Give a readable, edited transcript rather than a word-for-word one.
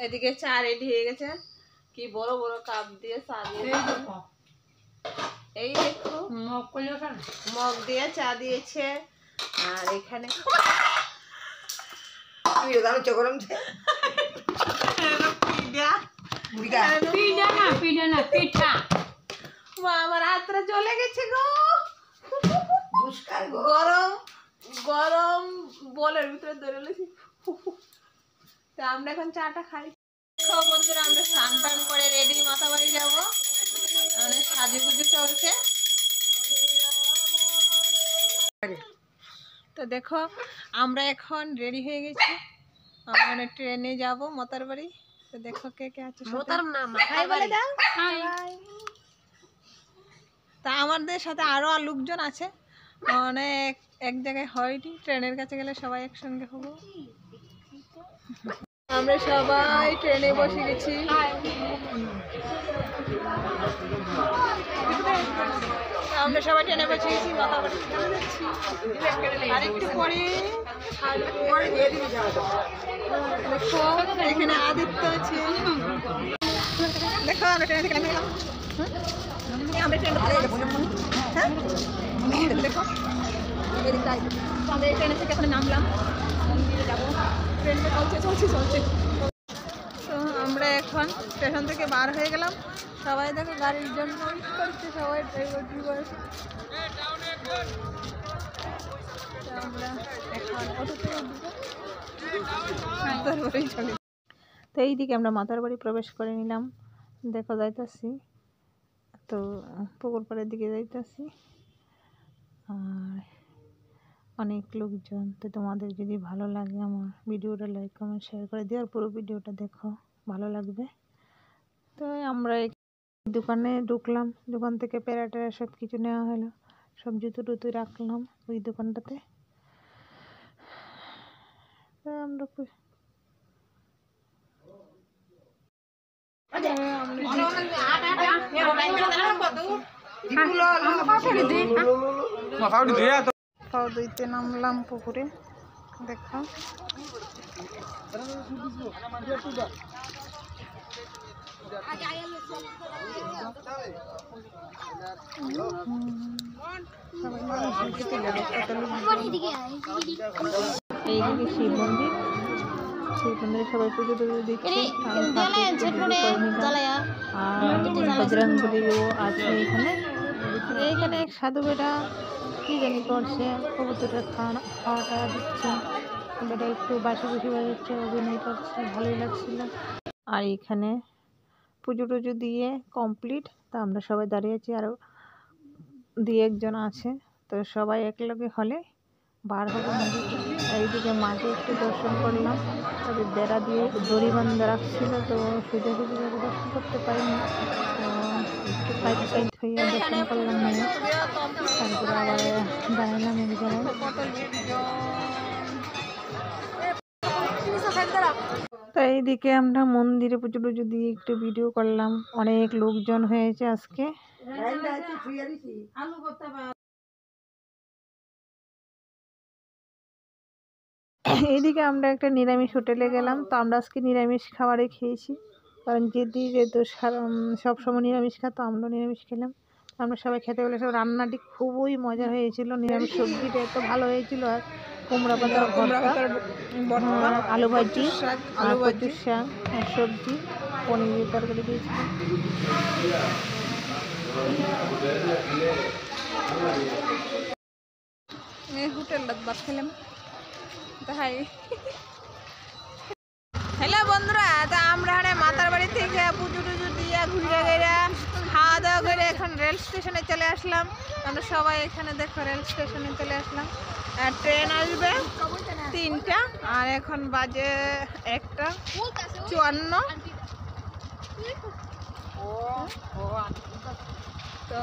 এদিকে চা রেডি হয়ে গেছে, কি বড় বড় কাপ দিয়ে চা দিয়েছে। এই দেখো মগ দিয়ে চা দিয়েছে। আর এখানে আমার হাতটা চলে গেছে গো। গরম গরম বলের ভিতরে ধরে লেছি। আমরা এখন চাটা খাই। সব বন্ধুরা আমরা স্নান টান করে রেডি মাতাবাড়ি যাবো। অনেক সাজুগুজু চলছে। তো দেখো আমরা এখন রেডি হয়ে গেছি, আমরা ট্রেনে যাব মাতার বাড়ি। তো দেখো কে কে আছে। তা আমাদের সাথে আরো লোকজন আছে, অনেক এক জায়গায় হয়নি। ট্রেনের কাছে গেলে সবাই একসঙ্গে হবো। আমরা সবাই ট্রেনে বসে গেছি। আমরা সবাই ট্রেনে বসে গেছি, মাতাবাড়ি চলে যাচ্ছি। আর একটু পরে দেখো এখানে আদিত্য আছে। দেখো আমরা ট্রেনে থেকে নেমে গেলাম। আমরা ট্রেনে দেখো আমরা ট্রেনে থেকে এখন নামলাম, যাবো। ট্রেনটা চলছে। তো আমরা এখন স্টেশন থেকে বার হয়ে গেলাম। সবাই দেখো গাড়ির জন্য করছে, সবাই ড্রাইভার। আমরা এখন অটোতে উঠবো, মাতার বাড়ি চলে। তো এইদিকে আমরা মাতার বাড়ি প্রবেশ করে নিলাম। দেখো যাইতাছি, তো পুকুর পাড়ের দিকে যাইতাছি। আর অনেক লোকজন। তো তোমাদের যদি ভালো লাগে আমার ভিডিওটা লাইক কমেন্ট শেয়ার করে দিও, আর পুরো ভিডিওটা দেখো, ভালো লাগবে। তো আমরা দোকানে ঢুকলাম, দোকান থেকে প্যারা সব কিছু নেওয়া হলো, সব জুতো টুতো রাখলাম ওই দোকানটাতে। আমরা পাও ধুইতে নামলাম পুকুরে। দেখো এইদিকে শিব মন্দির, সবাই পুজো টুজো দিচ্ছে। আর বজরংবলীও আছে এখানে। এইখানে এক সাধু বেটা কি জানি করছে, কবুতরের খাওয়াটা দিচ্ছে। বেটা একটু বাসি বাজাচ্ছে, অভিনয় করছে, ভালোই লাগছিল। আর এখানে পুজো টুজো দিয়ে কমপ্লিট। তা আমরা সবাই দাঁড়িয়ে আছি, আরও 2-1 জন আছে। তো সবাই একলগে হলে বার হবো মন্দির থেকে। এইদিকে মাকে একটু দর্শন করলাম, তবে বেড়া দিয়ে দড়ি বান্ধা রাখছিল, তো সুযোগভাবে দর্শন করতে পারিনি। তো একটু সাইড হয়ে দর্শন করলাম না, তারপরে আবার দাঁড়ালাম এক জায়গায়। তো এইদিকে আমরা মন্দিরে পুজো টুজো দিয়ে একটু ভিডিও করলাম। অনেক লোকজন হয়েছে আজকে। এইদিকে আমরা একটা নিরামিষ হোটেলে গেলাম। তো আমরা আজকে নিরামিষ খাবারে খেয়েছি, কারণ যেহেতু সবসময় নিরামিষ খাতো, আমরা নিরামিষ খেলাম। আমরা সবাই খেতে বলে, সব রান্নাটি খুবই মজা হয়েছিল। নিরামিষ সবজিটা এত ভালো হয়েছিল। আর কুমড়া পাতার ভর্তা, আলু ভাজি, আর কচুর শাক, আর সবজি, পনিরের তরকারি দিয়েছিলাম। হোটেলটা ভাত খেলাম। হ্যালো বন্ধুরা, তা আমরা মাতার বাড়ি থেকে পুজো টুজো দিয়ে ঘুরে গেড়ে খাওয়া দাওয়া করে এখন রেল স্টেশনে চলে আসলাম। আমরা সবাই এখানে দেখো রেল স্টেশনে চলে আসলাম। আর ট্রেন আসবে 3টা, আর এখন বাজে 1:54। তো